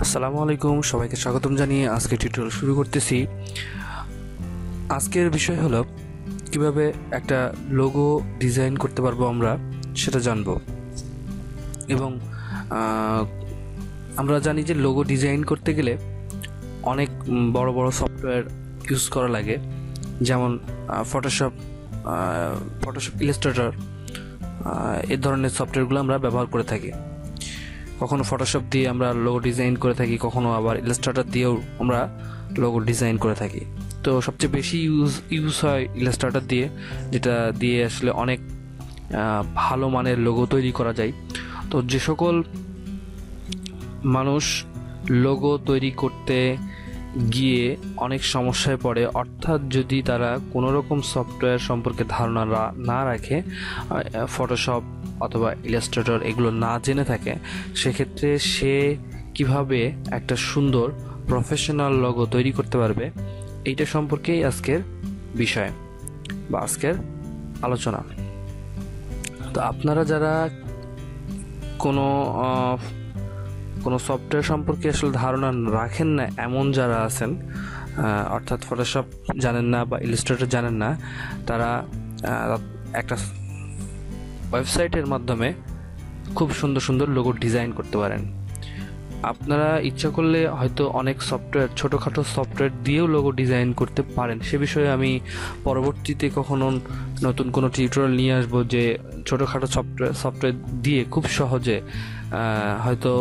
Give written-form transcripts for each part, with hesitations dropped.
আসসালামু আলাইকুম, সবাইকে স্বাগতম জানিয়ে আজকে টিউটোরিয়াল শুরু করতেছি। আজকের বিষয় হলো কিভাবে একটা লোগো ডিজাইন করতে পারবো আমরা সেটা জানবো। এবং আমরা জানি যে লোগো ডিজাইন করতে গেলে অনেক বড় বড় সফটওয়্যার ইউজ করা লাগে, যেমন ফটোশপ, ইলাস্ট্রেটর, এই ধরনের সফটওয়্যারগুলো আমরা ব্যবহার করে থাকি। কখনো ফটোশপ দিয়ে আমরা লোগো ডিজাইন করে থাকি, কখনো আবার ইলাস্ট্রেটর দিয়েও আমরা লোগো ডিজাইন করে থাকি। তো সবচেয়ে বেশি ইউজ হয় ইলাস্ট্রেটর দিয়ে, যেটা দিয়ে আসলে অনেক ভালো মানের লোগো তৈরি করা যায়। তো যে সকল মানুষ লোগো তৈরি করতে গিয়ে অনেক সমস্যায় পড়ে, অর্থাৎ যদি তারা কোনো রকম সফটওয়্যার সম্পর্কে ধারণা না রাখে, ফটোশপ অথবা ইলাস্ট্রেটর এগুলো না জেনে থাকে, সেক্ষেত্রে সে কিভাবে একটা সুন্দর প্রফেশনাল লোগো তৈরি করতে পারবে, এইটা সম্পর্কেই আজকের বিষয় বা আজকের আলোচনা। তো আপনারা যারা কোনো সফটওয়্যার সম্পর্কে আসলে ধারণা রাখেন না, এমন যারা আছেন, অর্থাৎ ফটোশপ জানেন না বা ইলাস্ট্রেটর জানেন না, তারা একটা ওয়েবসাইটের মাধ্যমে খুব সুন্দর সুন্দর লোগো ডিজাইন করতে পারেন। আপনারা ইচ্ছা করলে হয়তো অনেক সফটওয়্যার, ছোটোখাটো সফটওয়্যার দিয়েও লোগো ডিজাইন করতে পারেন। সে বিষয়ে আমি পরবর্তীতে কখনো নতুন কোনো টিউটোরিয়াল নিয়ে আসবো, যে ছোটোখাটো সফটওয়্যার দিয়ে খুব সহজে হয়তো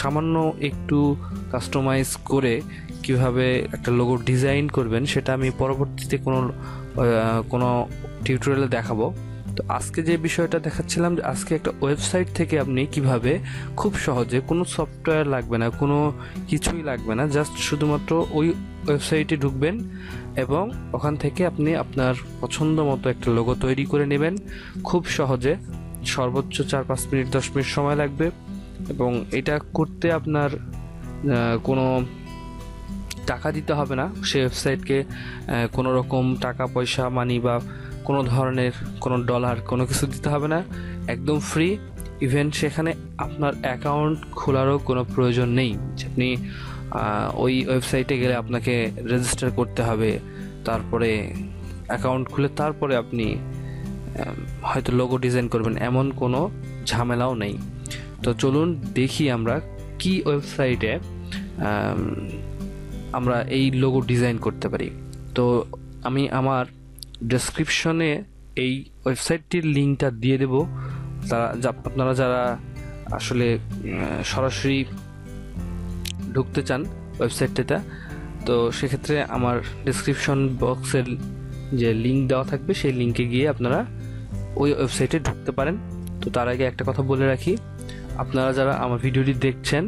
সামান্য একটু কাস্টমাইজ করে কিভাবে একটা লোগো ডিজাইন করবেন, সেটা আমি পরবর্তীতে কোনো টিউটোরিয়ালে দেখাবো। তো আজকে যে বিষয়টা দেখাচ্ছিলাম, যে আজকে একটা ওয়েবসাইট থেকে আপনি কিভাবে খুব সহজে, কোনো সফটওয়্যার লাগবে না, কোনো কিছুই লাগবে না, জাস্ট শুধুমাত্র ওই ওয়েবসাইটে ঢুকবেন এবং ওখান থেকে আপনি আপনার পছন্দ মতো একটা লোগো তৈরি করে নেবেন খুব সহজে। সর্বোচ্চ 4-5 মিনিট 10 মিনিট সময় লাগবে, এবং এটা করতে আপনার কোনো টাকা দিতে হবে না। সেই ওয়েবসাইটকে কোনো রকম টাকা পয়সা, মানি বা কোনো ধরনের কোনো ডলার কোনো কিছু দিতে হবে না, একদম ফ্রি। ইভেন সেখানে আপনার অ্যাকাউন্ট খোলারও কোনো প্রয়োজন নেই। আপনি ওই ওয়েবসাইটে গেলে আপনাকে রেজিস্টার করতে হবে, তারপরে অ্যাকাউন্ট খুলে তারপরে আপনি হয়তো লোগো ডিজাইন করবেন, এমন কোনো ঝামেলাও নেই। তো চলুন দেখি আমরা কি ওয়েবসাইটে আমরা এই লোগো ডিজাইন করতে পারি। তো আমি আমার ডেসক্রিপশনে এই ওয়েবসাইটটির লিঙ্কটা দিয়ে দেব। আপনারা যারা আসলে সরাসরি ঢুকতে চান ওয়েবসাইটটা, তো সেক্ষেত্রে আমার ডেসক্রিপশন বক্সের যে লিঙ্ক দেওয়া থাকবে, সেই লিঙ্কে গিয়ে আপনারা ওই ওয়েবসাইটে ঢুকতে পারেন। তো তার আগে একটা কথা বলে রাখি, আপনারা যারা আমার ভিডিওটি দেখছেন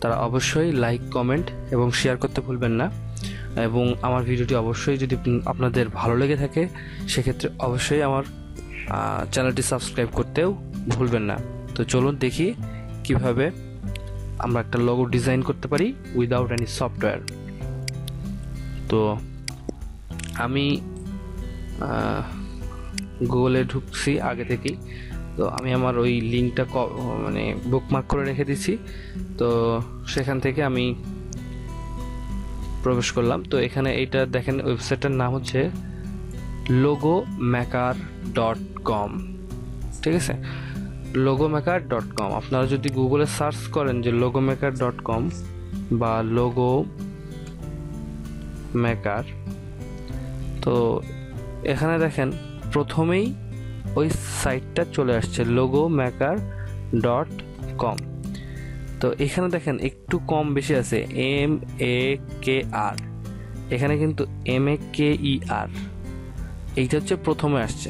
তারা অবশ্যই লাইক, কমেন্ট এবং শেয়ার করতে ভুলবেন না। এবং আমার ভিডিওটি অবশ্যই যদি আপনাদের ভালো লেগে থাকে, সেক্ষেত্রে অবশ্যই আমার চ্যানেলটি সাবস্ক্রাইব করতেও ভুলবেন না। তো চলুন দেখি কিভাবে আমরা একটা লোগো ডিজাইন করতে পারি উইদাউট এনি সফটওয়্যার। তো আমি গুগলে ঢুকছি আগে থেকেই, তো আমি আমার ওই লিঙ্কটা বুকমার্ক করে রেখে দিচ্ছি। তো সেখান থেকে আমি প্রবেশ করলাম। তো এখানে এইটা দেখেন, ওয়েবসাইটটার নাম হচ্ছে logomaker.com। ঠিক আছে, logomaker.com। আপনারা যদি গুগলে সার্চ করেন যে logomaker.com বা লোগো মেকার, তো এখানে দেখেন প্রথমেই ওই সাইটটা চলে আসছে logomaker.com। তো এখানে দেখেন একটু কম বেশি আছে, MAKR, এখানে কিন্তু MAKER, এইটা হচ্ছে প্রথমে আসছে।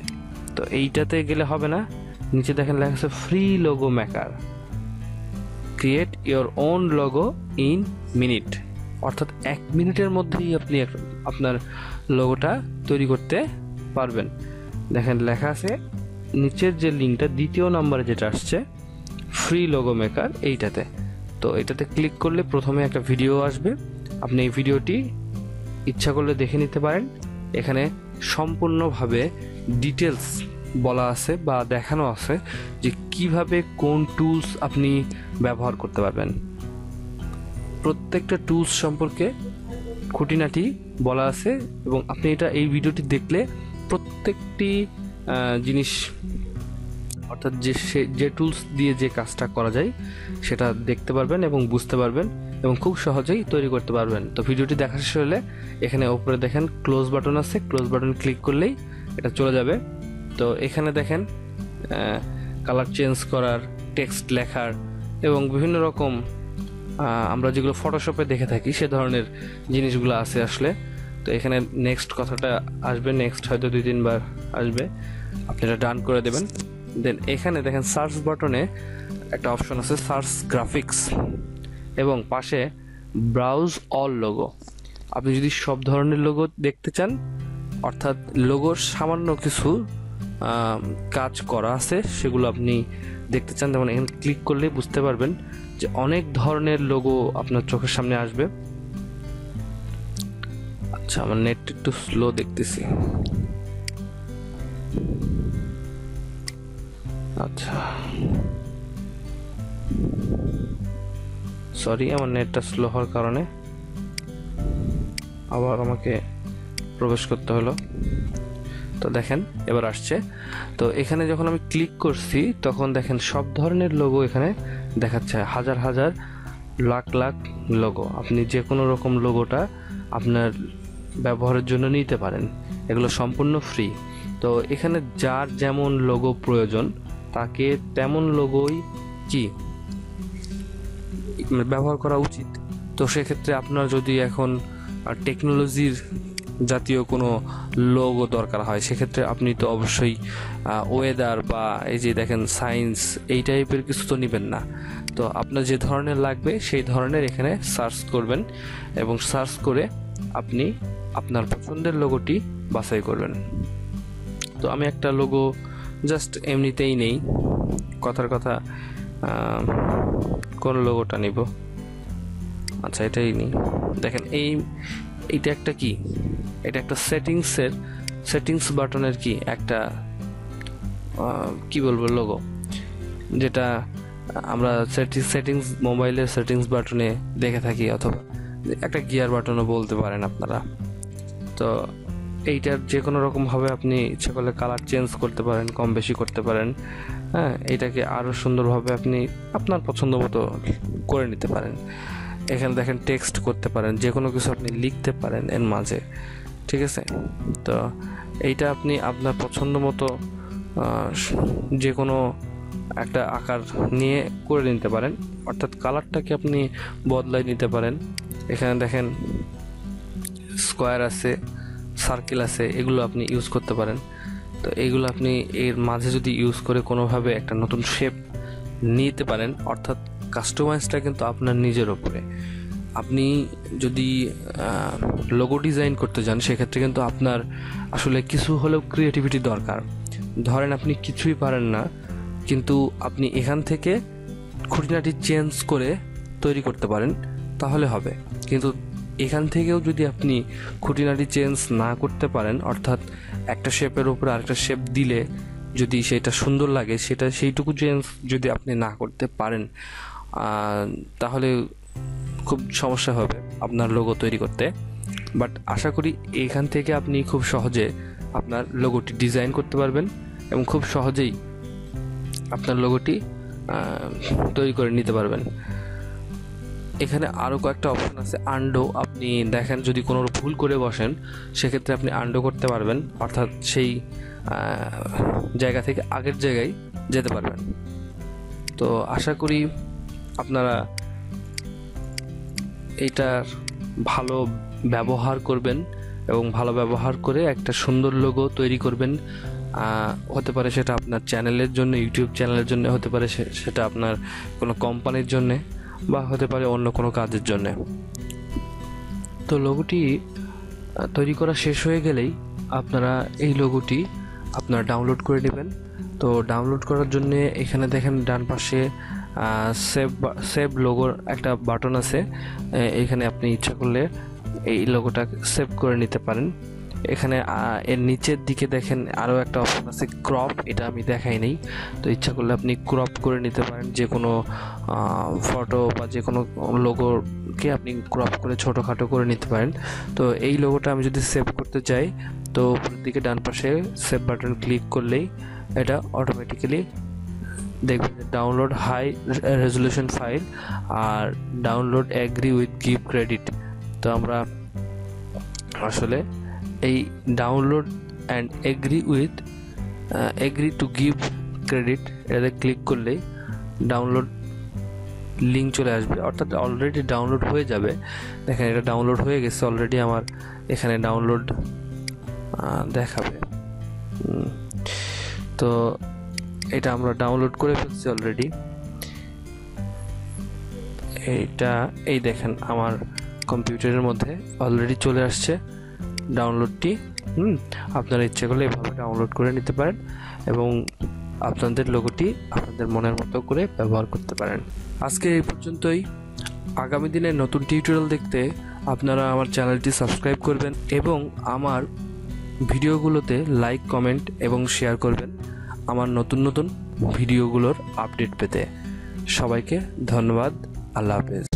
তো এইটাতে গেলে হবে না, নিচে দেখেন লেখা আছে free logo maker, create your own logo in minute, অর্থাৎ 1 মিনিটের মধ্যেই আপনি আপনার লোগোটা তৈরি করতে পারবেন। দেখেন লেখা আছে নিচের যে লিঙ্কটা, দ্বিতীয় নম্বরে যেটা আসছে ফ্রি লোগো মেকার, এইটাতে। তো এটাতে ক্লিক করলে প্রথমে একটা ভিডিও আসবে, আপনি এই ভিডিওটি ইচ্ছা করলে দেখে নিতে পারেন। এখানে সম্পূর্ণভাবে ডিটেলস বলা আছে বা দেখানো আছে যে কিভাবে কোন টুলস আপনি ব্যবহার করতে পারবেন। প্রত্যেকটা টুলস সম্পর্কে খুঁটিনাটি বলা আছে, এবং আপনি এটা এই ভিডিওটি দেখলে প্রত্যেকটি জিনিস, অর্থাৎ যে টুলস দিয়ে যে কাজটা করা যায় সেটা দেখতে পারবেন এবং বুঝতে পারবেন এবং খুব সহজেই তৈরি করতে পারবেন। তো ভিডিওটি দেখা শেষ হলে এখানে উপরে দেখেন ক্লোজ বাটন আছে, ক্লোজ বাটন ক্লিক করলেই এটা চলে যাবে। তো এখানে দেখেন কালার চেঞ্জ করার, টেক্সট লেখার এবং বিভিন্ন রকম আমরা যেগুলো ফটোশপে দেখে থাকি সে ধরনের জিনিসগুলো আছে আসলে। তো এখানে নেক্সট কথাটা আসবে, নেক্সট হয়তো 2-3 বার আসবে, আপনি এটা ডান করে দেবেন। দেন এখানে দেখেন সার্চ বাটনে একটা অপশন আছে সার্চ গ্রাফিক্স, এবং পাশে ব্রাউজ অল লোগো। আপনি যদি সব ধরনের লোগো দেখতে চান, অর্থাৎ লোগোর সামান্য কিছু কাজ করা আছে সেগুলো আপনি দেখতে চান, যেমন এখানে ক্লিক করলেই বুঝতে পারবেন যে অনেক ধরনের লোগো আপনার চোখের সামনে আসবে। আচ্ছা, আমার নেট একটু স্লো দেখতেছি। আচ্ছা, সরি, আমার নেটটা স্লো হওয়ার কারণে আবার আমাকে প্রবেশ করতে হলো। তো দেখেন এবার আসছে। তো এখানে যখন আমি ক্লিক করছি তখন দেখেন সব ধরনের লোগো এখানে দেখাচ্ছে, হাজার হাজার লাখ লাখ লোগো। আপনি যে কোনো রকম লোগোটা আপনার ব্যবহারের জন্য নিতে পারেন, এগুলো সম্পূর্ণ ফ্রি। তো এখানে যার যেমন লোগো প্রয়োজন তাকে তেমন লোগোই কি ব্যবহার করা উচিত। তো সেক্ষেত্রে আপনার যদি এখন টেকনোলজির জাতীয় কোনো লোগো দরকার হয়, সেক্ষেত্রে আপনি তো অবশ্যই ওয়েদার বা এই যে দেখেন সায়েন্স এই টাইপের কিছু তো নেবেন না। তো আপনার যে ধরনের লাগবে সেই ধরনের এখানে সার্চ করবেন, এবং সার্চ করে আপনি আপনার পছন্দের লোগোটি বাছাই করবেন। তো আমি একটা লোগো জাস্ট এমনিতেই নেই, কথার কথা কোন লোগোটা নিব। আচ্ছা, এটাই নিই। দেখেন এইটা একটা কি, এটা একটা সেটিংস বাটনের কি একটা কি বলবো লোগো, যেটা আমরা সেটিংস মোবাইলের সেটিংস বাটনে দেখে থাকি, অথবা একটা গিয়ার বাটনও বলতে পারেন আপনারা। তো এইটার যে কোনো রকমভাবে আপনি ইচ্ছে করলে কালার চেঞ্জ করতে পারেন, কম বেশি করতে পারেন। হ্যাঁ, এটাকে আরও সুন্দরভাবে আপনি আপনার পছন্দ মতো করে নিতে পারেন। এখানে দেখেন টেক্সট করতে পারেন, যে কোনো কিছু আপনি লিখতে পারেন এর মাঝে, ঠিক আছে। তো এইটা আপনি আপনার পছন্দ মতো যে কোনো একটা আকার নিয়ে করে নিতে পারেন, অর্থাৎ কালারটাকে আপনি বদলাই নিতে পারেন। এখানে দেখেন স্কোয়ার আছে, সার্কেল আছে, এগুলো আপনি ইউজ করতে পারেন। তো এইগুলো আপনি এর মাঝে যদি ইউজ করে কোনোভাবে একটা নতুন শেপ নিতে পারেন, অর্থাৎ কাস্টমাইজটা কিন্তু আপনার নিজের ওপরে। আপনি যদি লোগো ডিজাইন করতে যান সেক্ষেত্রে কিন্তু আপনার আসলে কিছু হলেও ক্রিয়েটিভিটি দরকার। ধরেন আপনি কিছুই পারেন না, কিন্তু আপনি এখান থেকে খুঁটিনাটি চেঞ্জ করে তৈরি করতে পারেন, তাহলে হবে। কিন্তু এখান থেকেও যদি আপনি খুঁটিনাটি চেঞ্জ না করতে পারেন, অর্থাৎ একটা শেপের উপরে আরেকটা শেপ দিলে যদি সেটা সুন্দর লাগে, সেইটুকু চেঞ্জ যদি আপনি না করতে পারেন, তাহলে খুব সমস্যা হবে আপনার লোগো তৈরি করতে। বাট আশা করি এখান থেকে আপনি খুব সহজে আপনার লোগোটি ডিজাইন করতে পারবেন এবং খুব সহজেই আপনার লোগোটি তৈরি করে নিতে পারবেন। এখানে আরও কয়েকটা অপশন আছে আনডো। আপনি দেখেন যদি কোনো ভুল করে বসেন সেক্ষেত্রে আপনি আনডো করতে পারবেন, অর্থাৎ সেই জায়গা থেকে আগের জায়গায় যেতে পারবেন। তো আশা করি আপনারা এইটার ভালো ব্যবহার করবেন এবং ভালো ব্যবহার করে একটা সুন্দর লোগো তৈরি করবেন। হতে পারে সেটা আপনার চ্যানেলের জন্য, ইউটিউব চ্যানেলের জন্য, হতে পারে সেটা আপনার কোনো কোম্পানির জন্যে, বা হতে পারে অন্য কোনো কাজের জন্যে। তো লোগোটি তৈরি করা শেষ হয়ে গেলেই আপনারা এই লোগোটি আপনারা ডাউনলোড করে নেবেন। তো ডাউনলোড করার জন্যে এখানে দেখেন ডান পাশে সেভ লোগোর একটা বাটন আছে। এখানে আপনি ইচ্ছা করলে এই লোগোটা সেভ করে নিতে পারেন। এখানে এর নিচের দিকে দেখেন আরও একটা অপশন আছে ক্রপ, এটা আমি দেখাই নেই। তো ইচ্ছা করলে আপনি ক্রপ করে নিতে পারেন, যে কোনো ফটো বা যে কোনো লোগোকে আপনি ক্রপ করে ছোটোখাটো করে নিতে পারেন। তো এই লোগোটা আমি যদি সেভ করতে চাই, তো উপরের দিকে ডান পাশে সেভ বাটন ক্লিক করলেই এটা অটোমেটিক্যালি দেখবেন যে ডাউনলোড হাই রেজলিউশন ফাইল আর download agree with give credit. তো আমরা আসলে এই download and agree to give credit এটাতে ক্লিক করলেই ডাউনলোড লিঙ্ক চলে আসবে, অর্থাৎ অলরেডি ডাউনলোড হয়ে যাবে। দেখেন এটা ডাউনলোড হয়ে গেছে অলরেডি, আমার এখানে ডাউনলোড দেখাবে। তো এটা আমরা ডাউনলোড করে ফেলছি অলরেডি। এই দেখেন আমার কম্পিউটারের মধ্যে অলরেডি চলে আসছে ডাউনলোডটি। আপনারা ইচ্ছে করলে এভাবে ডাউনলোড করে নিতে পারেন এবং আপনাদের লোগোটি আপনাদের মনের মতো করে ব্যবহার করতে পারেন। আজকে এই পর্যন্তই। আগামী দিনে নতুন টিউটোরিয়াল দেখতে আপনারা আমার চ্যানেলটি সাবস্ক্রাইব করবেন এবং আমার ভিডিওগুলোতে লাইক, কমেন্ট এবং শেয়ার করবেন আমার নতুন নতুন ভিডিওগুলোর আপডেট পেতে। সবাইকে ধন্যবাদ। আল্লাহ হাফেজ।